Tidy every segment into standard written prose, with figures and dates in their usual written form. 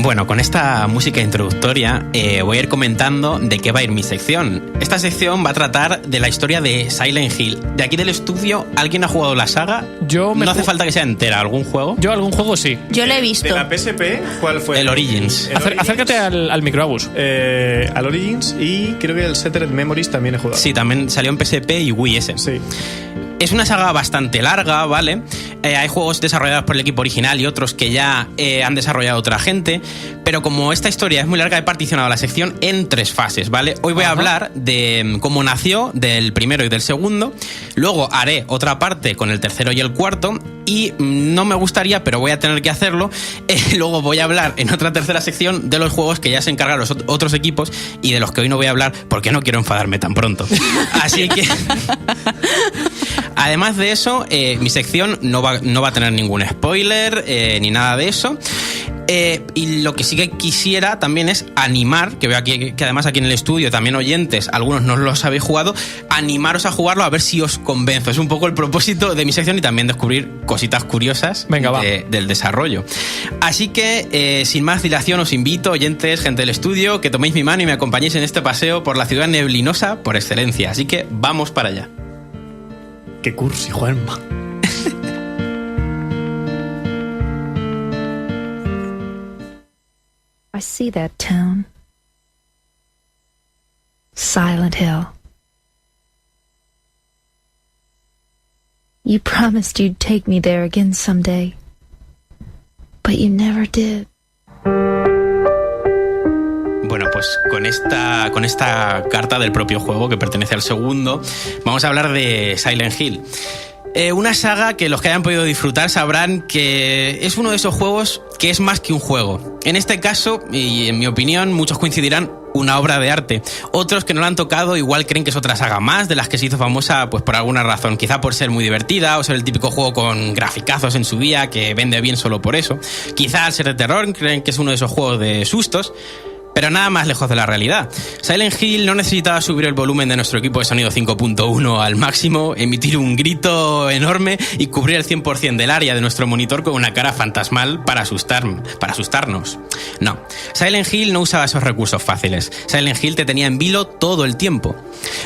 Bueno, con esta música introductoria voy a ir comentando de qué va a ir mi sección. Esta sección va a tratar de la historia de Silent Hill. De aquí del estudio, ¿alguien ha jugado la saga? No hace falta que sea entera. ¿Algún juego? Yo algún juego sí. Yo lo he visto. ¿De la PSP? ¿Cuál fue? El Origins. Acércate al micro, Agus. Al Origins y creo que el Shattered Memories también he jugado. Sí, también salió en PSP y Wii S. Sí. Es una saga bastante larga, ¿vale? Hay juegos desarrollados por el equipo original y otros que ya han desarrollado otra gente, pero como esta historia es muy larga, he particionado la sección en 3 fases, ¿vale? Hoy voy a hablar de cómo nació, del primero y del segundo, luego haré otra parte con el tercero y el cuarto, y no me gustaría, pero voy a tener que hacerlo, luego voy a hablar en otra tercera sección de los juegos que ya se encargan los otros equipos y de los que hoy no voy a hablar porque no quiero enfadarme tan pronto. Así que... Además de eso, mi sección no va a tener ningún spoiler ni nada de eso. Y lo que sí que quisiera también es animar, que veo aquí que además aquí en el estudio también oyentes, algunos no los habéis jugado, animaros a jugarlo a ver si os convenzo. Es un poco el propósito de mi sección y también descubrir cositas curiosas del desarrollo. Así que, sin más dilación, os invito, oyentes, gente del estudio, que toméis mi mano y me acompañéis en este paseo por la ciudad neblinosa por excelencia. Así que vamos para allá. ¡Qué cursi, Juanma! I see that town. Silent Hill. You promised you'd take me there again someday, but you never did. Bueno, pues con esta carta del propio juego que pertenece al segundo, vamos a hablar de Silent Hill. Una saga que los que hayan podido disfrutar sabrán que es uno de esos juegos que es más que un juego. En este caso, y en mi opinión, muchos coincidirán, una obra de arte. Otros que no la han tocado igual creen que es otra saga más de las que se hizo famosa pues por alguna razón. Quizá por ser muy divertida o ser el típico juego con graficazos en su día que vende bien solo por eso. Quizá al ser de terror creen que es uno de esos juegos de sustos. Pero nada más lejos de la realidad. Silent Hill no necesitaba subir el volumen de nuestro equipo de sonido 5.1 al máximo, emitir un grito enorme y cubrir el 100% del área de nuestro monitor con una cara fantasmal para asustarnos. No, Silent Hill no usaba esos recursos fáciles. Silent Hill te tenía en vilo todo el tiempo.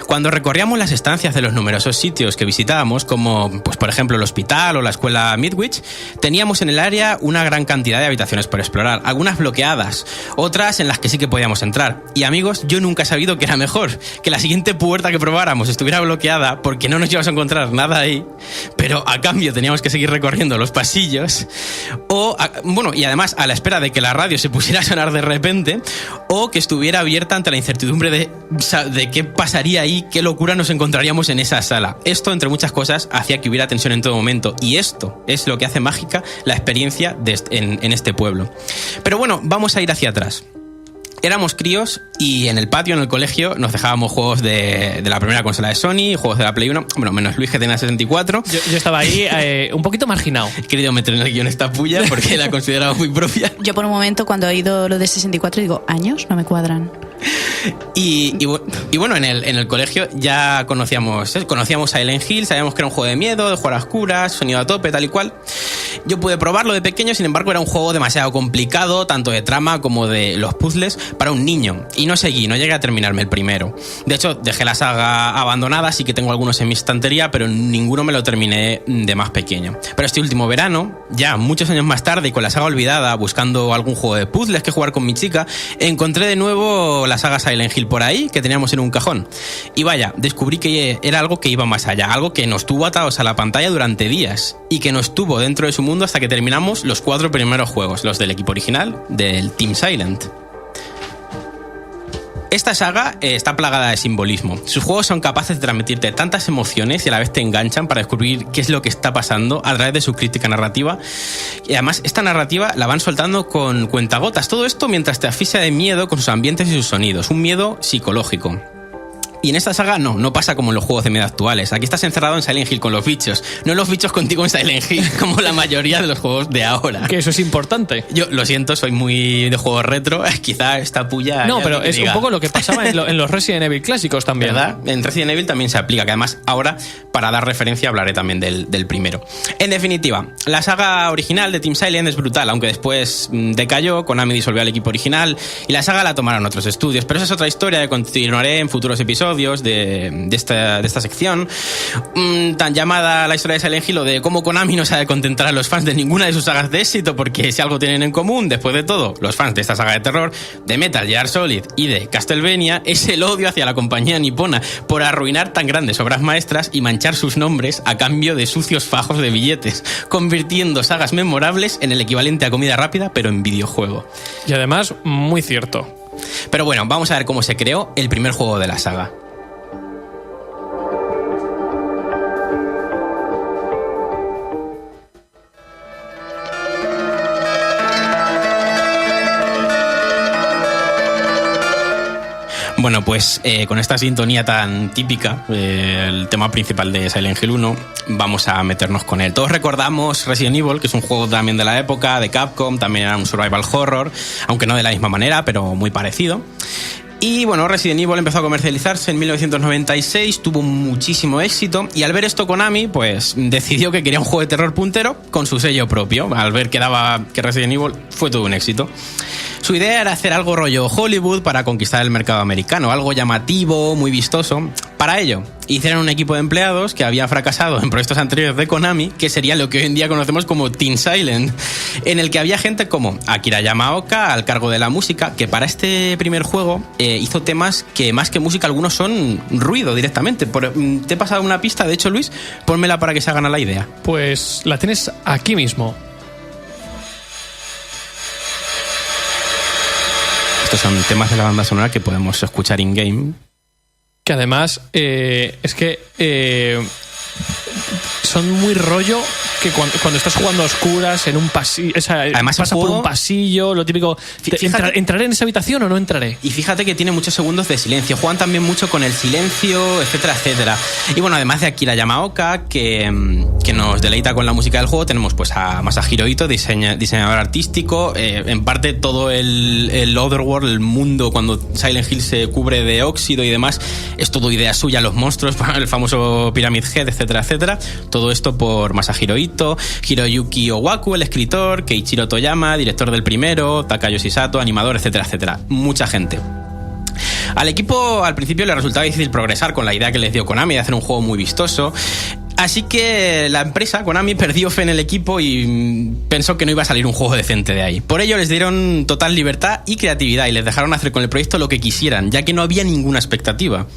Cuando recorríamos las estancias de los numerosos sitios que visitábamos, como pues por ejemplo el hospital o la escuela Midwich, teníamos en el área una gran cantidad de habitaciones por explorar, algunas bloqueadas, otras en las que sí que podíamos entrar. Y amigos, yo nunca he sabido que era mejor que la siguiente puerta que probáramos estuviera bloqueada porque no nos íbamos a encontrar nada ahí, pero a cambio teníamos que seguir recorriendo los pasillos y además a la espera de que la radio se pusiera a sonar de repente o que estuviera abierta ante la incertidumbre de qué pasaría ahí, qué locura nos encontraríamos en esa sala. Esto, entre muchas cosas, hacía que hubiera tensión en todo momento y esto es lo que hace mágica la experiencia en este pueblo. Pero bueno, vamos a ir hacia atrás. Éramos críos y en el patio, en el colegio, nos dejábamos juegos de la primera consola de Sony, juegos de la Play 1, bueno, menos Luis que tenía 64. Yo estaba ahí un poquito marginado. He querido meter en el guión esta puya porque la consideraba muy propia. Yo por un momento cuando he oído lo de 64 digo, años no me cuadran. Y bueno, en el colegio ya conocíamos Silent Hill, sabíamos que era un juego de miedo, de jugar a oscuras, sonido a tope, tal y cual. Yo pude probarlo de pequeño, sin embargo era un juego demasiado complicado, tanto de trama como de los puzzles, para un niño. Y no llegué a terminarme el primero. De hecho, dejé la saga abandonada, sí que tengo algunos en mi estantería, pero ninguno me lo terminé de más pequeño. Pero este último verano, ya muchos años más tarde y con la saga olvidada, buscando algún juego de puzzles que jugar con mi chica, encontré de nuevo la saga Silent Hill por ahí, que teníamos en un cajón. Y vaya, descubrí que era algo que iba más allá, algo que nos tuvo atados a la pantalla durante días y que nos tuvo dentro de su mundo hasta que terminamos los 4 primeros juegos, los del equipo original, del Team Silent. Esta saga está plagada de simbolismo. Sus juegos son capaces de transmitirte tantas emociones y a la vez te enganchan para descubrir qué es lo que está pasando a través de su crítica narrativa. Y además esta narrativa la van soltando con cuentagotas. Todo esto mientras te asfixia de miedo con sus ambientes y sus sonidos. Un miedo psicológico. Y en esta saga no pasa como en los juegos de miedo actuales. Aquí estás encerrado en Silent Hill con los bichos, no los bichos contigo en Silent Hill, como la mayoría de los juegos de ahora. Que eso es importante. Yo lo siento, soy muy de juegos retro, quizá esta puya... No, pero es un poco lo que pasaba en los Resident Evil clásicos también. ¿Verdad? En Resident Evil también se aplica, que además ahora, para dar referencia, hablaré también del primero. En definitiva, la saga original de Team Silent es brutal, aunque después decayó, Konami disolvió al equipo original y la saga la tomaron otros estudios, pero esa es otra historia que continuaré en futuros episodios de esta sección, tan llamada la historia de Silent Hill, o de cómo Konami no sabe contentar a los fans de ninguna de sus sagas de éxito, porque si algo tienen en común, después de todo, los fans de esta saga de terror, de Metal Gear Solid y de Castlevania, es el odio hacia la compañía nipona por arruinar tan grandes obras maestras y manchar sus nombres a cambio de sucios fajos de billetes, convirtiendo sagas memorables en el equivalente a comida rápida, pero en videojuego. Y además, muy cierto. Pero bueno, vamos a ver cómo se creó el primer juego de la saga. Bueno, pues con esta sintonía tan típica, el tema principal de Silent Hill 1, vamos a meternos con él. Todos recordamos Resident Evil, que es un juego también de la época, de Capcom, también era un survival horror, aunque no de la misma manera, pero muy parecido. Y bueno, Resident Evil empezó a comercializarse en 1996, tuvo muchísimo éxito, y al ver esto Konami, pues decidió que quería un juego de terror puntero con su sello propio. Al ver que Resident Evil fue todo un éxito. Su idea era hacer algo rollo Hollywood para conquistar el mercado americano, algo llamativo, muy vistoso. Para ello, hicieron un equipo de empleados que había fracasado en proyectos anteriores de Konami, que sería lo que hoy en día conocemos como Team Silent, en el que había gente como Akira Yamaoka al cargo de la música, que para este primer juego hizo temas que más que música algunos son ruido directamente. Te he pasado una pista, de hecho, Luis, pónmela para que se hagan a la idea. Pues la tienes aquí mismo. Estos son temas de la banda sonora que podemos escuchar in-game. Que además es que son muy rollo, que cuando estás jugando a oscuras en un pasillo, además pasa por un pasillo, lo típico, ¿entraré en esa habitación o no entraré? Y fíjate que tiene muchos segundos de silencio, juegan también mucho con el silencio, etcétera, etcétera. Y bueno, además de Akira Yamaoka, que nos deleita con la música del juego, tenemos pues a Masahiro Ito, diseñador artístico, en parte todo el Otherworld, el mundo cuando Silent Hill se cubre de óxido y demás, es todo idea suya, los monstruos, el famoso Pyramid Head, etcétera, etcétera. Todo esto por Masahiro Ito, Hiroyuki Owaku, el escritor, Keiichiro Toyama, director del primero, Takayoshi Sato, animador, etcétera, etcétera. Mucha gente. Al equipo al principio le resultaba difícil progresar con la idea que les dio Konami de hacer un juego muy vistoso. Así que la empresa, Konami, perdió fe en el equipo y pensó que no iba a salir un juego decente de ahí. Por ello les dieron total libertad y creatividad y les dejaron hacer con el proyecto lo que quisieran, ya que no había ninguna expectativa.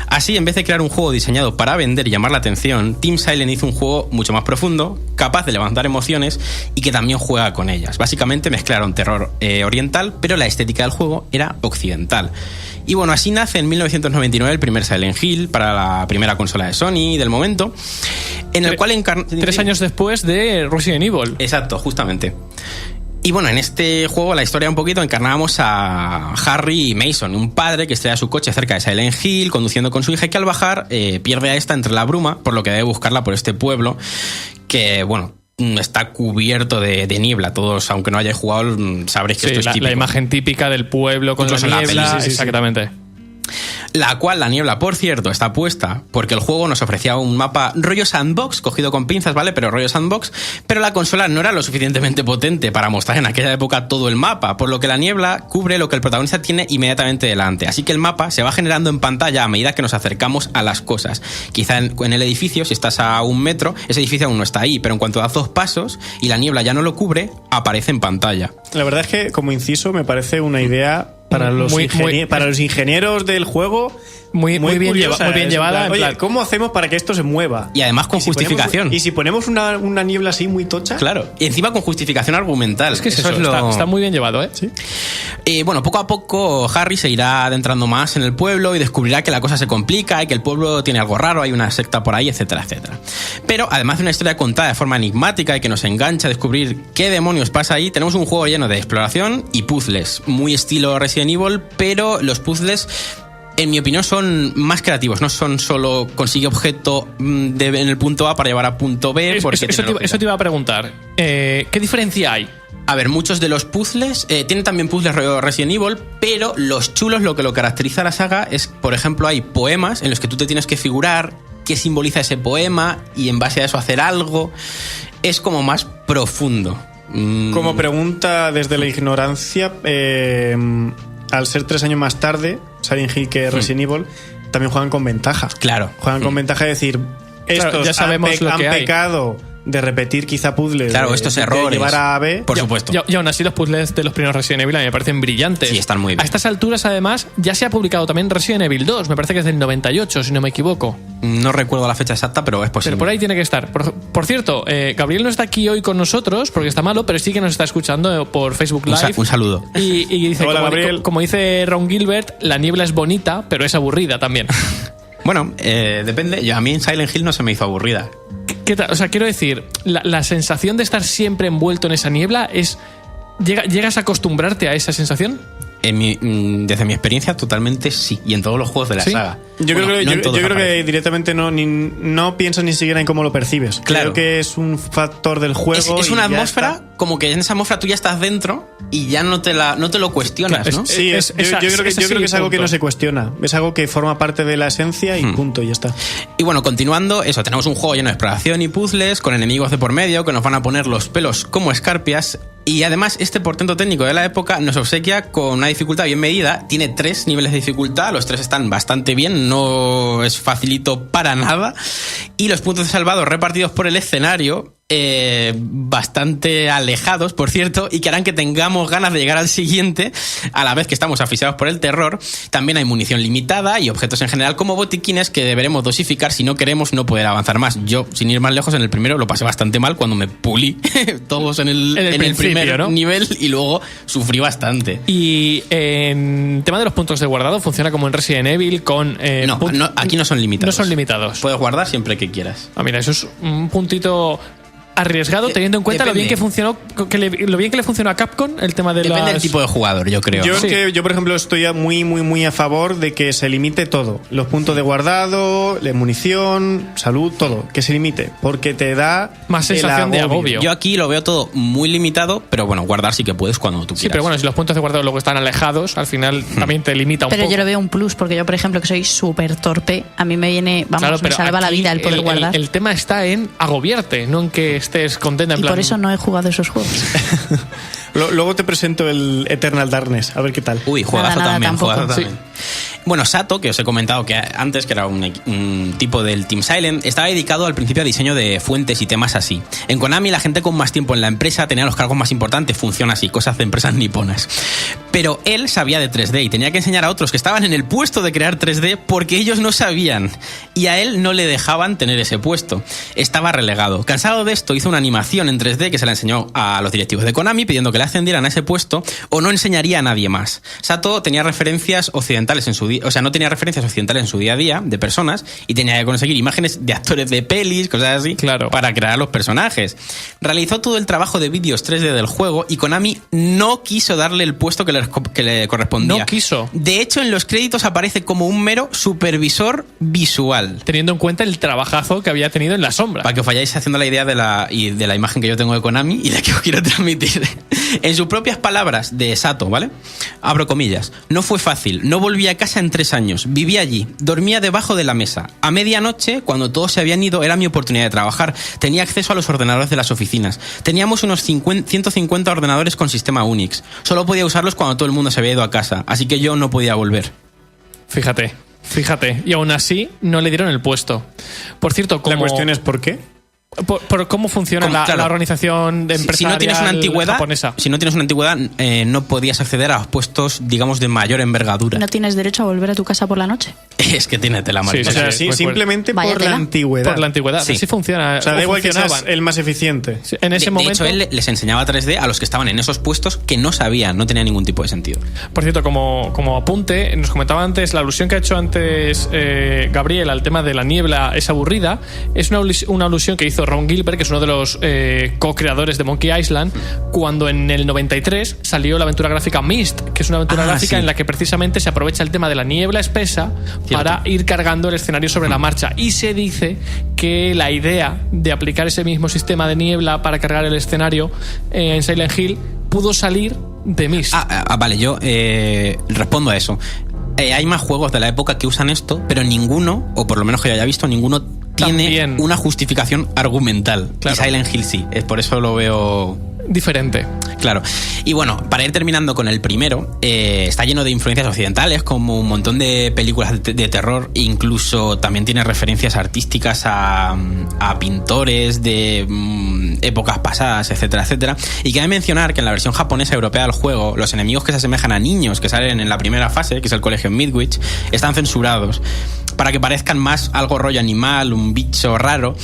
Así, en vez de crear un juego diseñado para vender y llamar la atención, Team Silent hizo un juego mucho más profundo, capaz de levantar emociones y que también juega con ellas. Básicamente mezclaron terror oriental, pero la estética del juego era occidental. Y bueno, así nace en 1999 el primer Silent Hill para la primera consola de Sony del momento, en el cual 3 años después de Resident Evil. Exacto, justamente. Y bueno, en este juego, la historia un poquito, encarnábamos a Harry Mason, un padre que estrella su coche cerca de Silent Hill, conduciendo con su hija, y que al bajar pierde a esta entre la bruma, por lo que debe buscarla por este pueblo, que bueno, está cubierto de niebla. Todos, aunque no hayáis jugado, sabréis que esto es típico. La imagen típica del pueblo con la niebla, exactamente. La cual, la niebla, por cierto, está puesta porque el juego nos ofrecía un mapa rollo sandbox, cogido con pinzas, ¿vale? Pero rollo sandbox, pero la consola no era lo suficientemente potente para mostrar en aquella época todo el mapa, por lo que la niebla cubre lo que el protagonista tiene inmediatamente delante. Así que el mapa se va generando en pantalla a medida que nos acercamos a las cosas. Quizá en el edificio, si estás a 1 metro, ese edificio aún no está ahí, pero en cuanto das 2 pasos y la niebla ya no lo cubre, aparece en pantalla. La verdad es que, como inciso, me parece una idea para los ingenieros del juego muy bien llevada. Plan, oye, ¿cómo hacemos para que esto se mueva? Y además con justificación. Y si ponemos una niebla así muy tocha. Claro, y encima con justificación argumental. Es que eso está muy bien llevado, ¿eh? Sí. Bueno, poco a poco Harry se irá adentrando más en el pueblo y descubrirá que la cosa se complica y que el pueblo tiene algo raro, hay una secta por ahí, etcétera, etcétera. Pero además de una historia contada de forma enigmática y que nos engancha a descubrir qué demonios pasa ahí, tenemos un juego lleno de exploración y puzzles, muy estilo Resident Evil, pero los puzzles En mi opinión son más creativos, no son solo consigue objeto en el punto A para llevar a punto B. Eso te iba a preguntar. ¿Qué diferencia hay? A ver, muchos de los puzzles tienen también puzzles rollo Resident Evil, pero los chulos, lo que lo caracteriza a la saga es, por ejemplo, hay poemas en los que tú te tienes que figurar qué simboliza ese poema y en base a eso hacer algo. Es como más profundo. Como pregunta desde la ignorancia, al ser 3 años más tarde, Silent Hill que Resident Evil, también juegan con ventaja. Claro. Juegan con ventaja de decir, estos ya sabemos lo que han hay. pecado de repetir quizá puzzles, claro, estos errores, de llevar a B. por supuesto. Y aún así los puzzles de los primeros Resident Evil a mí me parecen brillantes. Sí, están muy bien. A estas alturas, además, ya se ha publicado también Resident Evil 2, me parece que es del 98, si no me equivoco. No recuerdo la fecha exacta, pero es posible. Pero por ahí tiene que estar. Por cierto, Gabriel no está aquí hoy con nosotros porque está malo, pero sí que nos está escuchando por Facebook Live. Un saludo. Y dice, Hola, Gabriel. como dice Ron Gilbert, la niebla es bonita, pero es aburrida también. Bueno, depende. A mí en Silent Hill no se me hizo aburrida. ¿Qué tal? O sea, quiero decir, la sensación de estar siempre envuelto en esa niebla es... ¿Llegas a acostumbrarte a esa sensación? Desde mi experiencia, totalmente sí. Y en todos los juegos de la saga. Yo creo que directamente no piensas ni siquiera en cómo lo percibes. Claro. Creo que es un factor del juego. Es una atmósfera, como que en esa atmósfera tú ya estás dentro y ya no te lo cuestionas, ¿no? Sí, yo creo que es algo que no se cuestiona. Es algo que forma parte de la esencia y punto, y ya está. Y bueno, continuando, eso, tenemos un juego lleno de exploración y puzzles, con enemigos de por medio que nos van a poner los pelos como escarpias. Y además, este portento técnico de la época nos obsequia con una dificultad bien medida. Tiene 3 niveles de dificultad, los 3 están bastante bien, no es facilito para nada. Y los puntos de salvado repartidos por el escenario, bastante alejados, por cierto, y que harán que tengamos ganas de llegar al siguiente, a la vez que estamos asfixiados por el terror. También hay munición limitada y objetos en general como botiquines que deberemos dosificar si no queremos no poder avanzar más. Yo, sin ir más lejos, en el primero lo pasé bastante mal cuando me pulí todos en el primer, ¿no? nivel, y luego sufrí bastante. Y en tema de los puntos de guardado, funciona como en Resident Evil con... No, aquí no son limitados. No son limitados. Puedes guardar siempre que quieras. Mira, eso es un puntito arriesgado, teniendo en cuenta lo bien que funcionó, lo bien que le funcionó a Capcom el tema de Depende del tipo de jugador, yo creo. Yo, por ejemplo, estoy muy a favor de que se limite todo. Los puntos de guardado, la munición, salud, todo. Que se limite, porque te da más sensación de agobio. Yo aquí lo veo todo muy limitado, pero bueno, guardar sí que puedes cuando tú quieras. Sí, pero bueno, si los puntos de guardado luego están alejados, al final también te limita un poco. Pero yo lo veo un plus, porque yo, por ejemplo, que soy súper torpe, a mí me viene, me salva la vida el poder guardar. El tema está en agobiarte, no en que estés contenta en plan... Y por eso no he jugado esos juegos. Luego te presento el Eternal Darkness, a ver qué tal. Uy, juegazo también. Sí. Bueno, Sato, que os he comentado que antes, que era un tipo del Team Silent, estaba dedicado al principio a diseño de fuentes y temas así. En Konami, la gente con más tiempo en la empresa tenía los cargos más importantes, funciona así, cosas de empresas niponas. Pero él sabía de 3D y tenía que enseñar a otros que estaban en el puesto de crear 3D porque ellos no sabían. Y a él no le dejaban tener ese puesto. Estaba relegado. Cansado de esto, hizo una animación en 3D que se la enseñó a los directivos de Konami pidiendo que le ascendieran a ese puesto o no enseñaría a nadie más. Sato tenía referencias occidentales en su día, o sea, no tenía referencias occidentales en su día a día de personas y tenía que conseguir imágenes de actores de pelis, cosas así, claro, para crear los personajes. Realizó todo el trabajo de vídeos 3D del juego y Konami no quiso darle el puesto que le correspondía. No quiso. De hecho, en los créditos aparece como un mero supervisor visual. Teniendo en cuenta el trabajazo que había tenido en la sombra. Para que os vayáis haciendo la idea de la imagen que yo tengo de Konami y la que os quiero transmitir. En sus propias palabras de Sato, ¿vale? Abro comillas. No fue fácil. No volví a casa en 3 años. Viví allí. Dormía debajo de la mesa. A medianoche, cuando todos se habían ido, era mi oportunidad de trabajar. Tenía acceso a los ordenadores de las oficinas. Teníamos unos 150 ordenadores con sistema Unix. Solo podía usarlos cuando todo el mundo se había ido a casa. Así que yo no podía volver. Fíjate. Y aún así, no le dieron el puesto. Por cierto, La cuestión es ¿por qué? Por cómo funciona la organización empresarial si no tienes una antigüedad, japonesa. Si no tienes una antigüedad, no podías acceder a puestos, digamos, de mayor envergadura. ¿No tienes derecho a volver a tu casa por la noche? Es que tiene tela marca. O sea, simplemente por la antigüedad. Por la antigüedad. Sí funciona. O sea, da igual que seas el más eficiente. Sí, en ese momento. De hecho, él les enseñaba 3D a los que estaban en esos puestos que no sabían, no tenía ningún tipo de sentido. Por cierto, como apunte, nos comentaba antes, la alusión que ha hecho antes Gabriel al tema de la niebla es aburrida. Es una alusión que hizo hizo Ron Gilbert, que es uno de los co-creadores de Monkey Island, cuando en el 93 salió la aventura gráfica Myst, que es una aventura gráfica en la que precisamente se aprovecha el tema de la niebla espesa para ir cargando el escenario sobre la marcha. Y se dice que la idea de aplicar ese mismo sistema de niebla para cargar el escenario en Silent Hill pudo salir de Myst. Vale, yo respondo a eso. Hay más juegos de la época que usan esto, pero ninguno, o por lo menos que yo haya visto, ninguno tiene una justificación argumental. Claro. Y Silent Hill sí, es por eso lo veo diferente. Claro. Y bueno, para ir terminando con el primero, está lleno de influencias occidentales, como un montón de películas de terror, incluso también tiene referencias artísticas a pintores de épocas pasadas, etcétera, etcétera. Y cabe mencionar que en la versión japonesa europea del juego, los enemigos que se asemejan a niños que salen en la primera fase, que es el colegio en Midwich, están censurados para que parezcan más algo rollo animal, un bicho raro.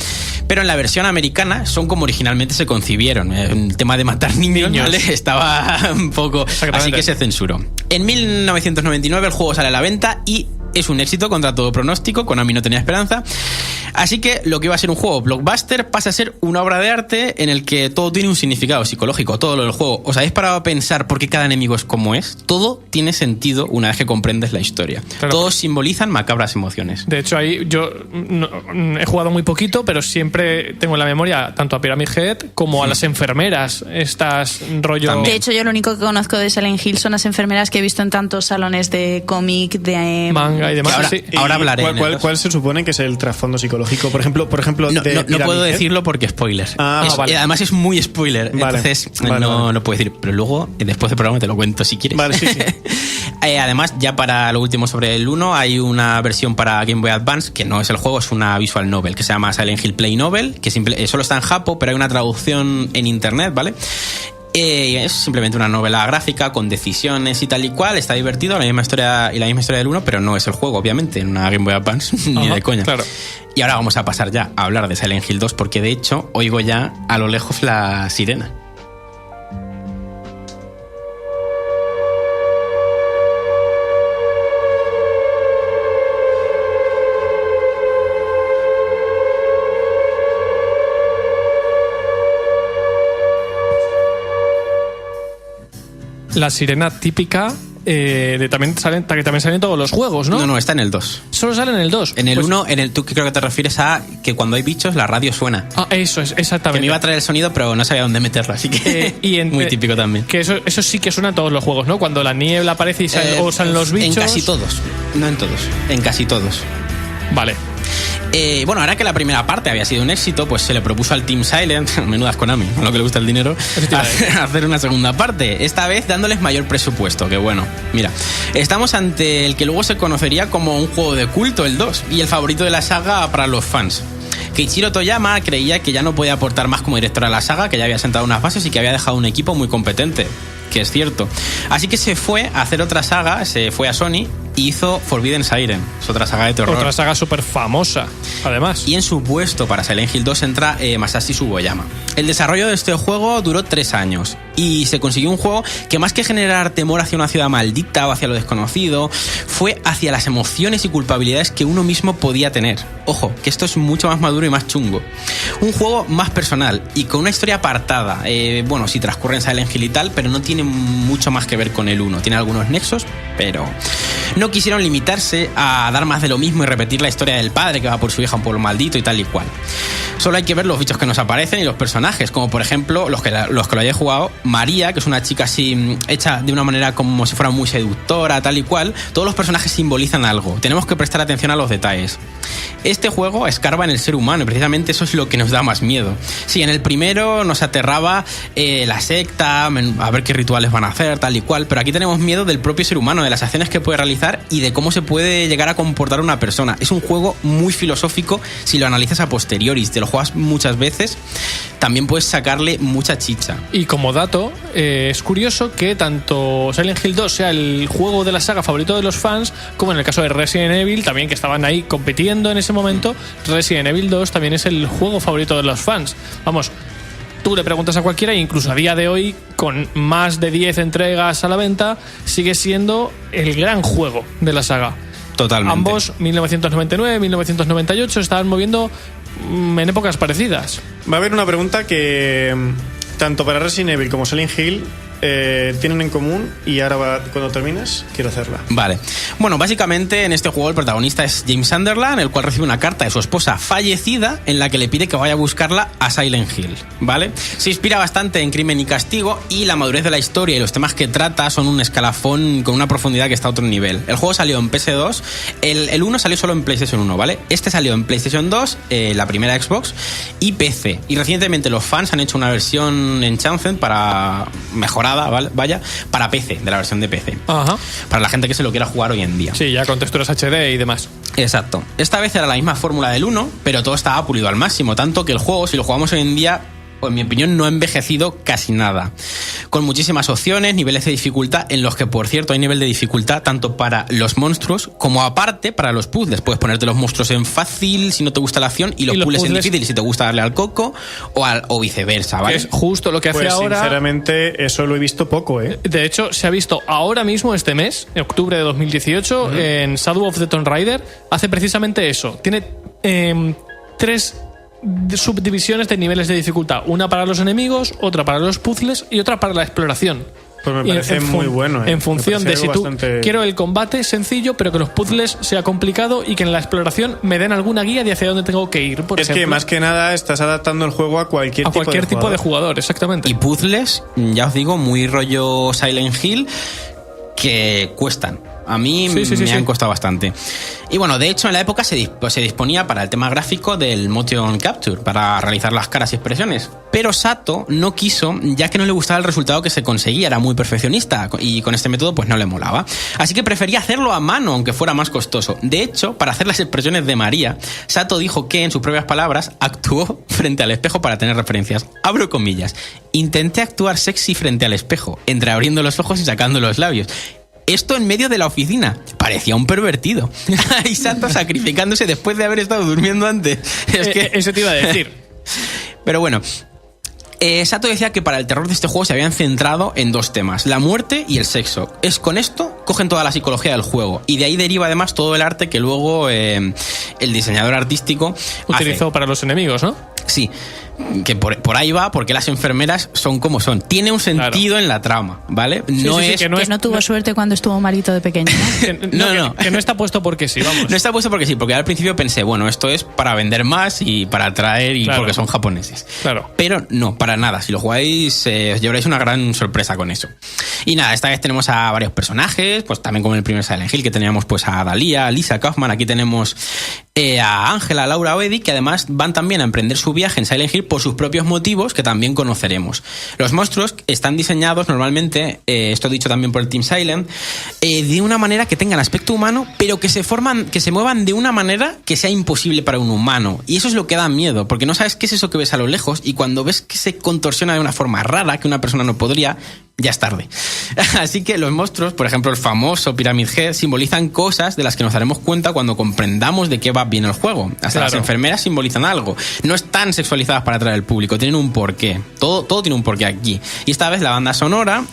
Pero en la versión americana son como originalmente se concibieron. El tema de matar niños. ¿Vale? Estaba un poco... Así que se censuró. En 1999 el juego sale a la venta y es un éxito contra todo pronóstico. Konami no tenía esperanza. Así que lo que iba a ser un juego blockbuster pasa a ser una obra de arte en el que todo tiene un significado psicológico, todo lo del juego. ¿Os habéis parado a pensar por qué cada enemigo es como es? Todo tiene sentido una vez que comprendes la historia. Claro. Todos simbolizan macabras emociones. De hecho, ahí yo he jugado muy poquito, pero siempre tengo en la memoria tanto a Pyramid Head como a las enfermeras. Estas rollo... También. De hecho, yo lo único que conozco de Silent Hill son las enfermeras que he visto en tantos salones de cómic, de manga y demás. Ahora hablaré. ¿Cuál se supone que es el trasfondo psicológico? Por ejemplo, no puedo decirlo porque spoiler. Vale. Además es muy spoiler. Vale. Entonces Vale. No puedo decir. Pero luego, después del programa, te lo cuento si quieres. Vale, sí. Además, ya para lo último sobre el 1, hay una versión para Game Boy Advance, que no es el juego, es una visual novel, que se llama Silent Hill Play Novel, que solo está en japo, pero hay una traducción en internet, ¿vale? Es simplemente una novela gráfica con decisiones y tal y cual. Está divertido, la misma historia del 1, pero no es el juego, obviamente, en una Game Boy Advance. Ni de coña. Claro. Y ahora vamos a pasar ya a hablar de Silent Hill 2, porque de hecho oigo ya a lo lejos la sirena. La sirena típica que también salen en todos los juegos, ¿no? No, está en el 2. Solo sale en el 2. En el 1, tú creo que te refieres a que cuando hay bichos la radio suena. Eso es, exactamente. Que me iba a traer el sonido, pero no sabía dónde meterlo, así que muy típico también. Que eso sí que suena en todos los juegos, ¿no? Cuando la niebla aparece y salen los bichos. En casi todos, no en todos, en casi todos. Vale. Bueno, ahora que la primera parte había sido un éxito, pues se le propuso al Team Silent, menudas Konami, a lo que le gusta el dinero, hacer una segunda parte, esta vez dándoles mayor presupuesto, que bueno, mira, estamos ante el que luego se conocería como un juego de culto, el 2, y el favorito de la saga para los fans. Keiichiro Toyama creía que ya no podía aportar más como director a la saga, que ya había sentado unas bases y que había dejado un equipo muy competente, que es cierto. Así que se fue a hacer otra saga, se fue a Sony y hizo Forbidden Siren, es otra saga de terror. Otra saga súper famosa, además. Y en su puesto para Silent Hill 2 entra Masashi Sugiyama. El desarrollo de este juego duró 3 años y se consiguió un juego que más que generar temor hacia una ciudad maldita o hacia lo desconocido, fue hacia las emociones y culpabilidades que uno mismo podía tener. Ojo, que esto es mucho más maduro y más chungo. Un juego más personal y con una historia apartada. Bueno, sí transcurre en Silent Hill y tal, pero no tiene mucho más que ver con el 1. Tiene algunos nexos, pero no quisieron limitarse a dar más de lo mismo y repetir la historia del padre que va por su hija a un pueblo maldito y tal y cual. Solo hay que ver los bichos que nos aparecen y los personajes, como por ejemplo los que lo hayáis jugado, María, que es una chica así hecha de una manera como si fuera muy seductora, tal y cual. Todos los personajes simbolizan algo. Tenemos que prestar atención a los detalles. Este juego escarba en el ser humano y precisamente eso es lo que nos da más miedo. Sí, en el primero nos aterraba la secta, a ver qué rituales van a hacer, tal y cual, pero aquí tenemos miedo del propio ser humano, de las acciones que puede realizar y de cómo se puede llegar a comportar una persona. Es un juego muy filosófico si lo analizas a posteriori, te lo juegas muchas veces, también puedes sacarle mucha chicha. Y como dato, es curioso que tanto Silent Hill 2 sea el juego de la saga favorito de los fans, como en el caso de Resident Evil, también que estaban ahí compitiendo en ese momento, Resident Evil 2 también es el juego favorito de los fans. Vamos, tú le preguntas a cualquiera e incluso a día de hoy, con más de 10 entregas a la venta, sigue siendo el gran juego de la saga. Totalmente. Ambos, 1999, 1998, estaban moviendo en épocas parecidas. Va a haber una pregunta que tanto para Resident Evil como Silent Hill tienen en común, y ahora cuando termines quiero hacerla. Vale. Bueno, básicamente en este juego el protagonista es James Sunderland, el cual recibe una carta de su esposa fallecida en la que le pide que vaya a buscarla a Silent Hill, ¿vale? Se inspira bastante en Crimen y Castigo, y la madurez de la historia y los temas que trata son un escalafón con una profundidad que está a otro nivel. El juego salió en PS2, el 1 salió solo en PlayStation 1, ¿vale? Este salió en PlayStation 2, la primera Xbox, y PC. Y recientemente los fans han hecho una versión Enchanted para mejorada, ¿vale? Vaya, para PC, de la versión de PC. Ajá. Para la gente que se lo quiera jugar hoy en día. Sí, ya con texturas HD y demás. Exacto. Esta vez era la misma fórmula del 1, pero todo estaba pulido al máximo, tanto que el juego, si lo jugamos hoy en día, pues en mi opinión no ha envejecido casi nada. Con muchísimas opciones, niveles de dificultad, en los que, por cierto, hay nivel de dificultad tanto para los monstruos como aparte para los puzzles. Puedes ponerte los monstruos en fácil si no te gusta la acción, y los puzzles en difícil si te gusta darle al coco, o viceversa, ¿vale? Que es justo lo que hace Pues ahora. sinceramente eso lo he visto poco, ¿eh? De hecho, se ha visto ahora mismo, este mes, en octubre de 2018, en Shadow of the Tomb Raider, hace precisamente eso. Tiene 3 subdivisiones de niveles de dificultad. Una para los enemigos, otra para los puzzles y otra para la exploración. Pues me parece muy bueno, ¿eh? En función de si tú bastante... quiero el combate sencillo, pero que los puzzles sea complicado y que en la exploración me den alguna guía de hacia dónde tengo que ir. Por ejemplo, que más que nada estás adaptando el juego a cualquier tipo de jugador, exactamente. Y puzzles, ya os digo, muy rollo Silent Hill, que cuestan. A mí me han costado bastante. Y bueno, de hecho en la época se disponía para el tema gráfico del motion capture, para realizar las caras y expresiones. Pero Sato no quiso, ya que no le gustaba el resultado que se conseguía, era muy perfeccionista, y con este método pues no le molaba. Así que prefería hacerlo a mano, aunque fuera más costoso. De hecho, para hacer las expresiones de María, Sato dijo que, en sus propias palabras, actuó frente al espejo para tener referencias. Abro comillas. Intenté actuar sexy frente al espejo, entreabriendo los ojos y sacando los labios. Esto en medio de la oficina. Parecía un pervertido. Y Sato sacrificándose después de haber estado durmiendo antes. Es que... Eso te iba a decir. Pero bueno, Sato decía que para el terror de este juego se habían centrado en 2 temas: la muerte y el sexo. Con esto cogen toda la psicología del juego, y de ahí deriva además todo el arte que luego el diseñador artístico utilizó para los enemigos, ¿no? Sí, que por ahí va, porque las enfermeras son como son. Tiene un sentido en la trama, ¿vale? Que no tuvo suerte cuando estuvo malito de pequeño, ¿no? Que no está puesto porque sí, vamos. No está puesto porque sí, porque al principio pensé, bueno, esto es para vender más y para atraer, y porque son japoneses. Claro. Pero no, para nada. Si lo jugáis, os llevaréis una gran sorpresa con eso. Y nada, esta vez tenemos a varios personajes, pues también como en el primer Silent Hill, que teníamos pues a Dalia, a Lisa Kaufman. Aquí tenemos a Ángela, Laura o Eddie, que además van también a emprender su viaje en Silent Hill por sus propios motivos, que también conoceremos. Los monstruos están diseñados normalmente, esto dicho también por el Team Silent, de una manera que tengan aspecto humano, pero que se muevan de una manera que sea imposible para un humano. Y eso es lo que da miedo, porque no sabes qué es eso que ves a lo lejos, y cuando ves que se contorsiona de una forma rara que una persona no podría, ya es tarde. Así que los monstruos, por ejemplo el famoso Pyramid Head, simbolizan cosas de las que nos daremos cuenta cuando comprendamos de qué va bien el juego. Hasta las enfermeras simbolizan algo. No están sexualizadas para atraer al público, tienen un porqué. Todo tiene un porqué aquí. Y esta vez la banda sonora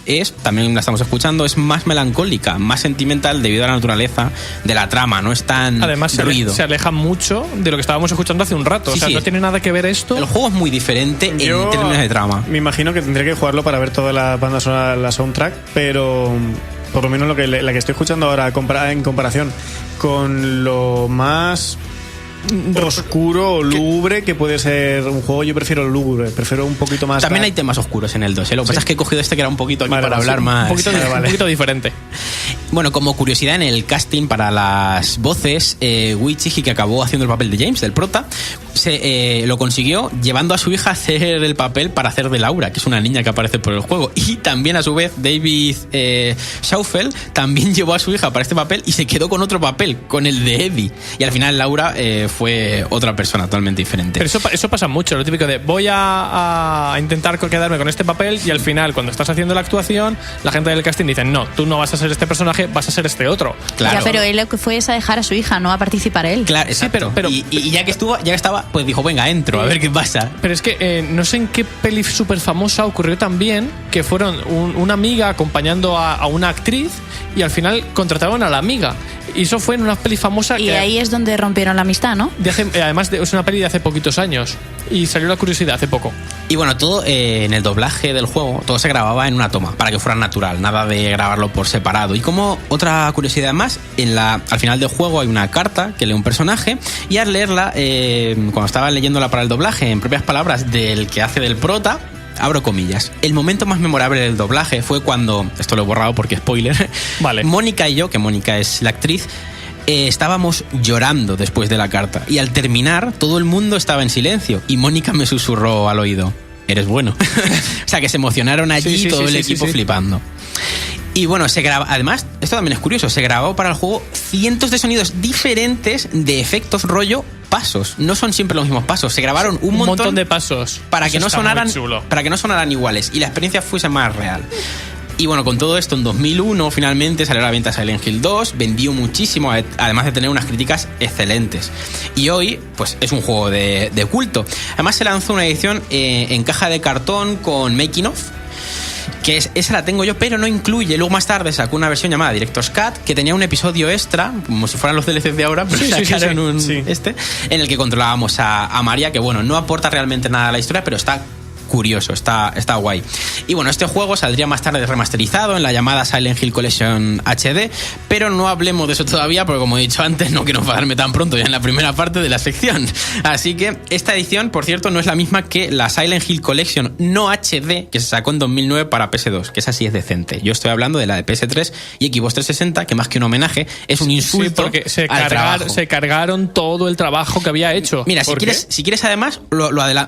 también la estamos escuchando, es más melancólica, más sentimental debido a la naturaleza de la trama. No es tan además ruido. Se aleja mucho de lo que estábamos escuchando hace un rato. Sí, no tiene nada que ver esto. El juego es muy diferente en términos de trama. Me imagino que tendré que jugarlo para ver toda la banda sonora, la soundtrack, pero por lo menos la que estoy escuchando ahora en comparación con lo más oscuro o lúgubre que puede ser un juego, yo prefiero el lúgubre, prefiero un poquito más. También hay temas oscuros en el 2, Lo que pasa es que he cogido este que era un poquito aquí para hablar más. Un poquito diferente. Bueno, como curiosidad, en el casting para las voces, Wichiji, que acabó haciendo el papel de James, del prota, lo consiguió llevando a su hija a hacer el papel para hacer de Laura, que es una niña que aparece por el juego. Y también, a su vez, David Schaufel también llevó a su hija para este papel y se quedó con otro papel, con el de Eddie. Y al final Laura fue otra persona totalmente diferente. Pero eso pasa mucho, lo típico de voy a intentar quedarme con este papel, y al final, cuando estás haciendo la actuación, la gente del casting dice, no, tú no vas a ser este personaje, vas a ser este otro. Claro. Ya, pero él lo que fue es a dejar a su hija, no a participar él. Claro, exacto. Sí, pero y ya que estaba, pues dijo, venga, entro, a ver qué pasa. Pero es que no sé en qué peli súper famosa ocurrió también que fueron una amiga acompañando a una actriz, y al final contrataron a la amiga. Y eso fue en una peli famosa. Y ahí es donde rompieron la amistad, ¿no? Además, es una peli de hace poquitos años. Y salió la curiosidad hace poco. Y bueno, todo en el doblaje del juego, todo se grababa en una toma, para que fuera natural, nada de grabarlo por separado. Y como otra curiosidad más, al final del juego hay una carta que lee un personaje, y al leerla, cuando estaba leyéndola para el doblaje, en propias palabras del que hace del prota, abro comillas, el momento más memorable del doblaje fue cuando, esto lo he borrado porque spoiler, vale. Mónica y yo, que Mónica es la actriz, estábamos llorando después de la carta, y al terminar todo el mundo estaba en silencio y Mónica me susurró al oído, eres bueno. O sea, que se emocionaron allí, todo el equipo flipando. Y bueno, además, esto también es curioso, se grabó para el juego cientos de sonidos diferentes de efectos rollo pasos. No son siempre los mismos pasos, se grabaron un montón de pasos para que no sonaran iguales y la experiencia fuese más real. Y bueno, con todo esto, en 2001 finalmente salió a la venta Silent Hill 2, vendió muchísimo, además de tener unas críticas excelentes. Y hoy, pues es un juego de culto. Además se lanzó una edición en caja de cartón con making of, que esa la tengo yo, pero no incluye. Luego más tarde sacó una versión llamada Director's Cut, que tenía un episodio extra, como si fueran los DLCs de ahora, pero sacaron en el que controlábamos a María, que bueno, no aporta realmente nada a la historia, pero está curioso, está guay. Y bueno, este juego saldría más tarde remasterizado en la llamada Silent Hill Collection HD, pero no hablemos de eso todavía porque, como he dicho antes, no quiero enfadarme tan pronto ya en la primera parte de la sección. Así que esta edición, por cierto, no es la misma que la Silent Hill Collection no HD que se sacó en 2009 para PS2, que esa sí es decente. Yo estoy hablando de la de PS3 y Xbox 360, que más que un homenaje es un insulto porque trabajo. Se cargaron todo el trabajo que había hecho. Mira, si quieres además,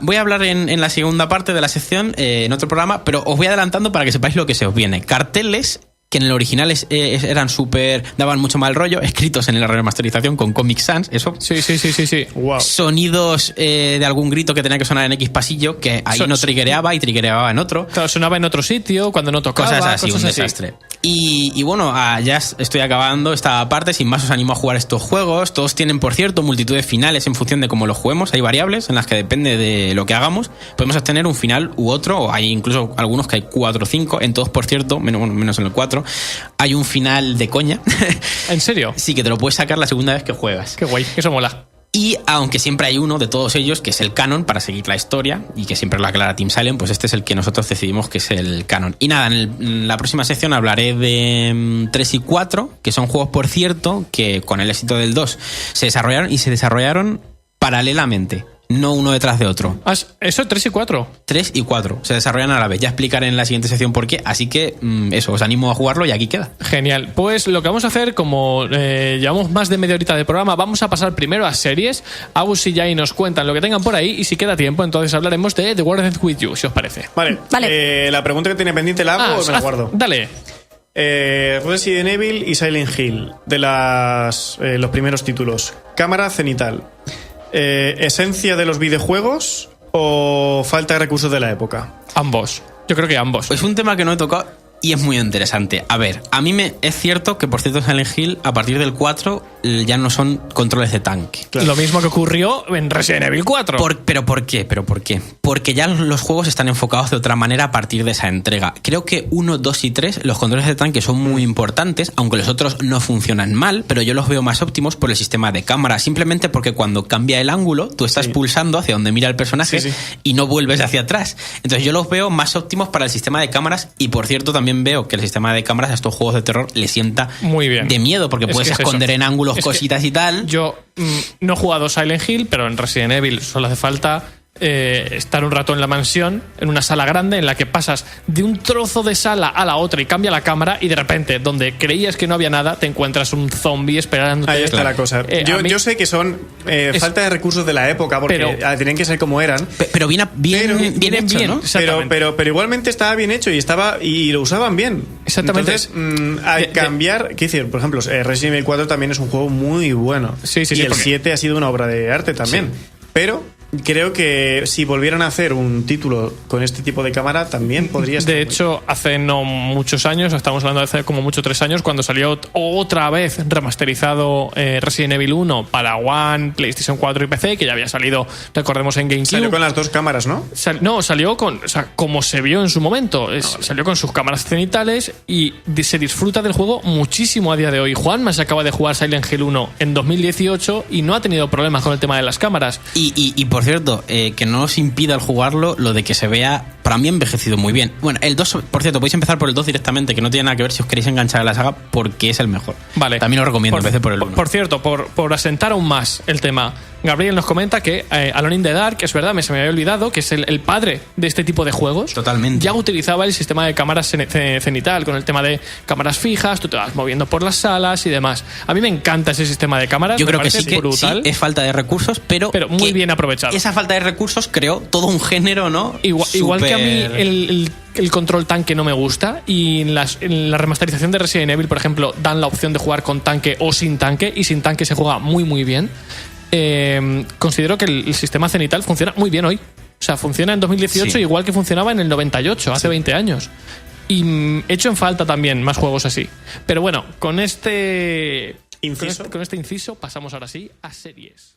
voy a hablar en la segunda parte de la sección en otro programa, pero os voy adelantando para que sepáis lo que se os viene. Carteles que en el original eran daban mucho mal rollo, escritos en la remasterización con Comic Sans, eso. Sí. Wow. Sonidos de algún grito que tenía que sonar en X pasillo, que ahí no triggereaba y triggereaba en otro. Claro, sonaba en otro sitio, cuando no tocaba. Cosas así, un desastre. Y bueno, ya estoy acabando esta parte, sin más os animo a jugar estos juegos. Todos tienen, por cierto, multitud de finales en función de cómo los juguemos. Hay variables en las que depende de lo que hagamos. Podemos obtener un final u otro, o hay incluso algunos que hay 4 o 5. En todos, por cierto, menos en el 4. Hay un final de coña. ¿En serio? Sí, que te lo puedes sacar la segunda vez que juegas. Qué guay, eso mola. Y aunque siempre hay uno de todos ellos que es el canon para seguir la historia y que siempre lo aclara Team Silent, pues este es el que nosotros decidimos que es el canon. Y nada, en la próxima sección hablaré de 3 y 4, que son juegos, por cierto, que con el éxito del 2 se desarrollaron paralelamente. No uno detrás de otro. ¿Eso 3 y 4? 3 y 4. Se desarrollan a la vez. Ya explicaré en la siguiente sección por qué. Así que eso, os animo a jugarlo y aquí queda. Genial. Pues lo que vamos a hacer, como llevamos más de media horita de programa, vamos a pasar primero a series. Agus y Jai nos cuentan lo que tengan por ahí y si queda tiempo, entonces hablaremos de The World Ends With You, si os parece. Vale. La pregunta que tiene pendiente la hago o me la guardo. Dale. Resident Evil y Silent Hill, de los primeros títulos. Cámara cenital. ¿Esencia de los videojuegos o falta de recursos de la época? Ambos. Yo creo que ambos. Es un tema que no he tocado y es muy interesante. A ver, a mí es cierto que, por cierto, Silent Hill, a partir del 4, ya no son controles de tanque. Claro. Lo mismo que ocurrió en Resident Evil 4. ¿Pero por qué? Porque ya los juegos están enfocados de otra manera a partir de esa entrega. Creo que 1, 2 y 3, los controles de tanque son muy importantes, aunque los otros no funcionan mal, pero yo los veo más óptimos por el sistema de cámara, simplemente porque cuando cambia el ángulo, tú estás pulsando hacia donde mira el personaje y no vuelves hacia atrás. Entonces yo los veo más óptimos para el sistema de cámaras y, por cierto, también veo que el sistema de cámaras a estos juegos de terror le sienta muy bien de miedo, porque puedes esconder en ángulos cositas y tal. Yo no he jugado Silent Hill, pero en Resident Evil solo hace falta estar un rato en la mansión, en una sala grande en la que pasas de un trozo de sala a la otra y cambia la cámara y de repente, donde creías que no había nada, te encuentras un zombie esperando. Ahí está la cosa. Yo sé que son falta de recursos de la época, porque tenían que ser como eran. Pero bien hecho, bien, ¿no? Pero igualmente estaba bien hecho y lo usaban bien. Exactamente. Entonces, al cambiar, ¿qué decir? Por ejemplo, Resident Evil 4 también es un juego muy bueno. Sí, y el 7 ha sido una obra de arte también. Pero creo que si volvieran a hacer un título con este tipo de cámara también podría estar. De hecho, hace no muchos años, estamos hablando de hace como mucho 3 años, cuando salió otra vez remasterizado Resident Evil 1 para One, PlayStation 4 y PC, que ya había salido, recordemos, en GameCube. Salió con las dos cámaras, ¿no? Salió con, o sea, como se vio en su momento, salió con sus cámaras cenitales y se disfruta del juego muchísimo a día de hoy. Juanma se acaba de jugar Silent Hill 1 en 2018 y no ha tenido problemas con el tema de las cámaras. Y por cierto, que no os impida al jugarlo lo de que se vea, para mí, envejecido muy bien. Bueno, el 2, por cierto, podéis empezar por el 2 directamente, que no tiene nada que ver si os queréis enganchar a la saga, porque es el mejor. Vale. También os recomiendo, empecé por el 1. Por cierto, por asentar aún más el tema, Gabriel nos comenta que Alone in the Dark, es verdad, se me había olvidado, que es el padre de este tipo de juegos. Totalmente. Ya utilizaba el sistema de cámaras cenital, con el tema de cámaras fijas, tú te vas moviendo por las salas y demás. A mí me encanta ese sistema de cámaras. Yo creo que sí, brutal, sí, es falta de recursos, pero muy bien aprovechado. Esa falta de recursos creó todo un género, ¿no? Igual que a mí el control tanque no me gusta, y en la remasterización de Resident Evil, por ejemplo, dan la opción de jugar con tanque o sin tanque, y sin tanque se juega muy muy bien. Considero que el sistema cenital funciona muy bien hoy. O sea, funciona en 2018 igual que funcionaba en el 98, hace 20 años. Y echo en falta también más juegos así. Pero bueno, con este inciso pasamos ahora sí a series.